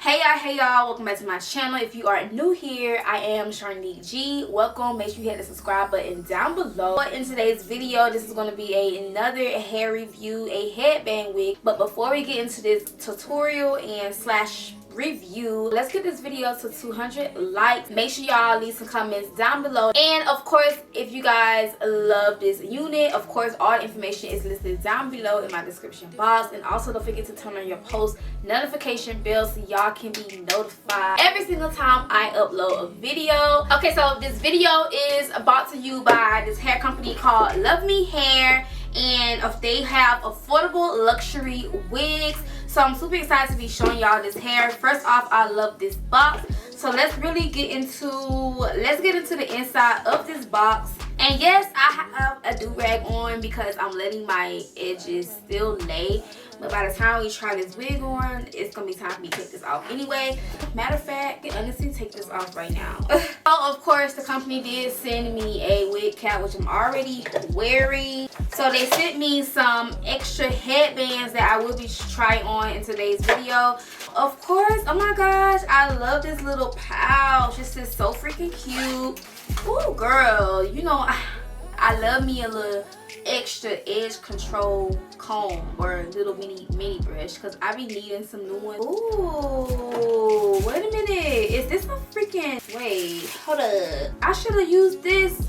Hey y'all, welcome back to my channel. If you are new here, I am Charniq G. Welcome. Make sure you hit the subscribe button down below. In today's video, this is going to be another hair review, a headband wig. But before we get into this tutorial and slash review, let's get this video to 200 likes. Make sure y'all leave some comments down below, and of course, if you guys love this unit, of course all the information is listed down below in my description box. And also don't forget to turn on your post notification bell so y'all can be notified every single time I upload a video. Okay, so this video is brought to you by this hair company called LUVME Hair, and if they have affordable luxury wigs. So I'm super excited to be showing y'all this hair. First off, I love this box. So let's really get into the inside of this box. And yes, I have a do-rag on because I'm letting my edges still lay. But by the time we try this wig on, it's gonna be time for me to take this off anyway. Matter of fact, honestly, take this off right now. So of course, the company did send me a wig cap, which I'm already wearing. So they sent me some extra headbands that I will be trying on in today's video. Of course, oh my gosh, I love this little pouch. This is so freaking cute. Ooh, girl, you know, I love me a little extra edge control comb or a little mini brush because I be needing some new ones. Ooh, wait a minute. Is this a freaking... Wait, hold up. I should have used this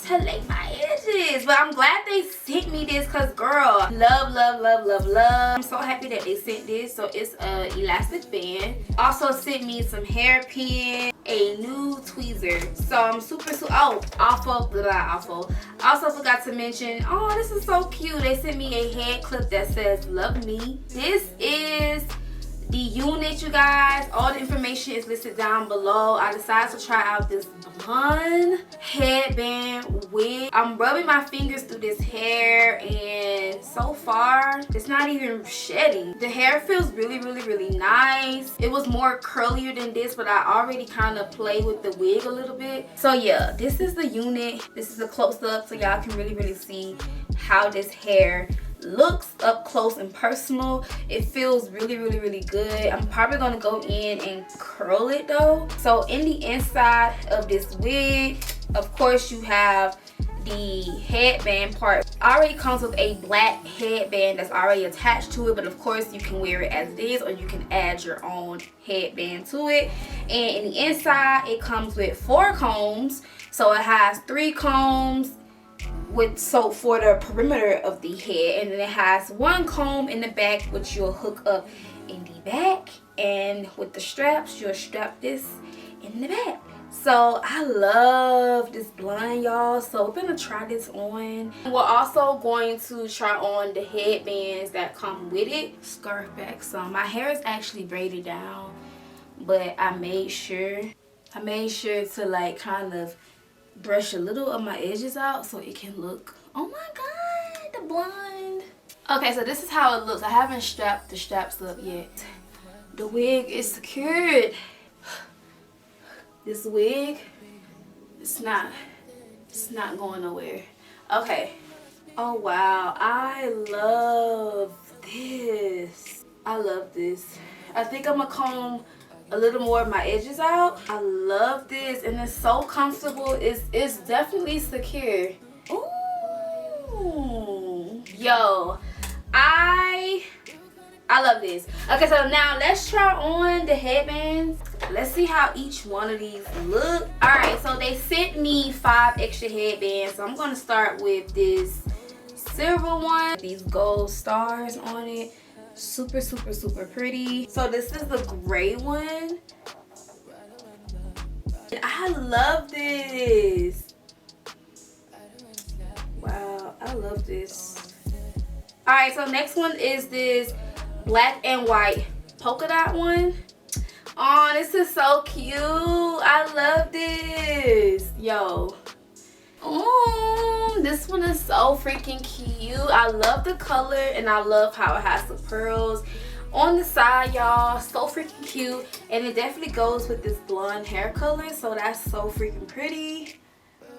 to lay my edges, but I'm glad they sent me this because, girl, love. I'm so happy that they sent this. So it's a elastic band. Also sent me some hairpin, a new tweezer. So I'm super also forgot to mention, oh, this is so cute, they sent me a head clip that says love me. This is the unit, you guys. All the information is listed down below. I decided to try out this blonde headband wig. I'm rubbing my fingers through this hair, and so far it's not even shedding. The hair feels really nice. It was more curlier than this, but I already kind of played with the wig a little bit. So yeah, this is the unit. This is a close-up so y'all can really see how this hair looks up close and personal. It feels really good. I'm probably gonna go in and curl it though. So in the inside of this wig, of course, you have the headband part. Already comes with a black headband that's already attached to it, but of course you can wear it as it is, or you can add your own headband to it. And in the inside, it comes with 4 combs. So it has 3 combs for the perimeter of the head, and then it has 1 comb in the back, which you'll hook up in the back, and with the straps you'll strap this in the back. So I love this blonde, y'all. So we're gonna try this on. We're also going to try on the headbands that come with it. Scarf back some. My hair is actually braided down, but I made sure to like kind of brush a little of my edges out so it can look, oh my god, the blonde. Okay, so this is how it looks. I haven't strapped the straps up yet. The wig is secured. This wig, it's not going nowhere. Okay. Oh wow, I love this. I love this. I think I'm gonna comb a little more of my edges out. I love this, and it's so comfortable. It's definitely secure. Ooh, yo, I love this. Okay, so now let's try on the headbands. Let's see how each one of these look. All right, so they sent me 5 extra headbands. So I'm gonna start with this silver one. These gold stars on it. Super pretty. So this is the gray one. I love this. Wow, I love this. All right, so next one is this black and white polka dot one. Oh, this is so cute. I love this. Yo. Oh, this one is so freaking cute. I love the color, and I love how it has the pearls on the side, y'all. So freaking cute, and it definitely goes with this blonde hair color, so that's so freaking pretty.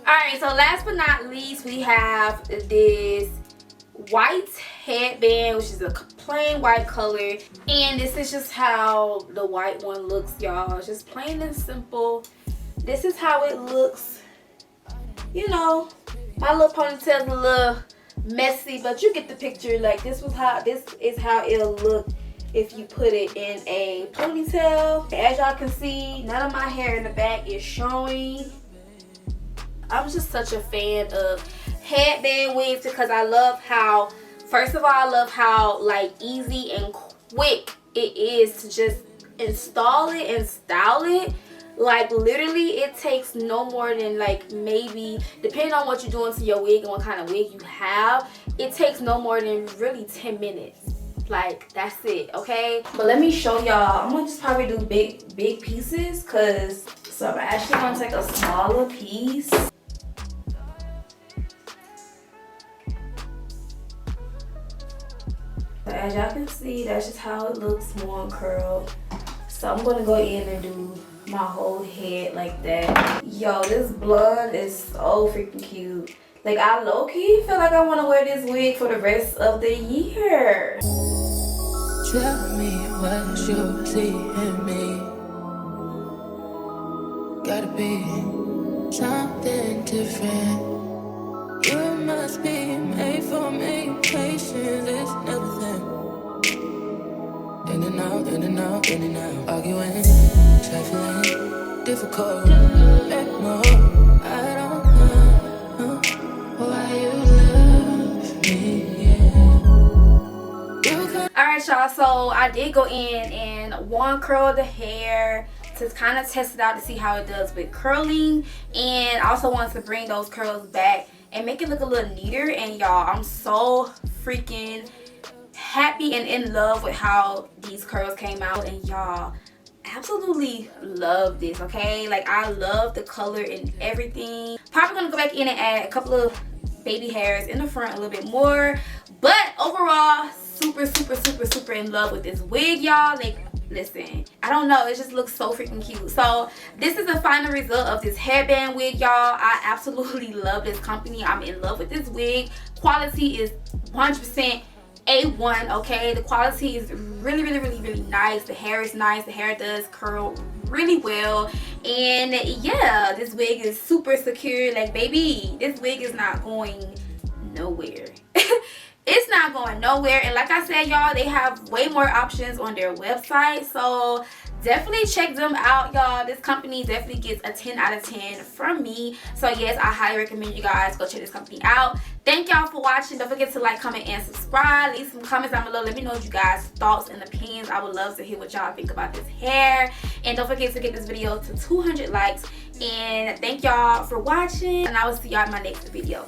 All right, so last but not least, we have this white headband, which is a plain white color, and this is just how the white one looks, y'all. Just plain and simple. This is how it looks. You know, my little ponytail's a little messy, but you get the picture. Like, this is how it'll look if you put it in a ponytail. As y'all can see, none of my hair in the back is showing. I'm just such a fan of headband wigs because I love how, first of all, I love how like easy and quick it is to just install it and style it. Like, literally it takes no more than, like, maybe, depending on what you're doing to your wig and what kind of wig you have, it takes no more than really 10 minutes. Like, that's it, okay? But let me show y'all. I'm gonna just probably do big pieces, because so I'm actually gonna take a smaller piece. So as y'all can see, that's just how it looks, more uncurled. So I'm gonna go in and do my whole head like that. Yo, this blonde is so freaking cute. Like, I low-key feel like I want to wear this wig for the rest of the year. Tell me what you see in me. Gotta be something different. You must be made for me. Patience is everything. In and out, in and out, in and out. Arguing, trifling, difficult. Let go. I don't know why you love me. Yeah. Alright, y'all. So I did go in and one curl the hair to kind of test it out to see how it does with curling, and I also wanted to bring those curls back and make it look a little neater. And y'all, I'm so freaking happy and in love with how these curls came out, and y'all, absolutely love this, okay? Like, I love the color and everything. Probably gonna go back in and add a couple of baby hairs in the front a little bit more, but overall, super in love with this wig, y'all. Like, listen, I don't know, it just looks so freaking cute. So this is the final result of this headband wig, y'all. I absolutely love this company. I'm in love with this wig. Quality is 100% A1, okay? The quality is really nice. The hair is nice. The hair does curl really well, and yeah, this wig is super secure. Like, baby, this wig is not going nowhere. It's not going nowhere. And like I said, y'all, they have way more options on their website, so definitely check them out, y'all. This company definitely gets a 10 out of 10 from me. So yes, I highly recommend you guys go check this company out. Thank y'all for watching. Don't forget to like, comment, and subscribe. Leave some comments down below. Let me know what you guys' thoughts and opinions. I would love to hear what y'all think about this hair. And don't forget to get this video to 200 likes. And thank y'all for watching, and I will see y'all in my next video.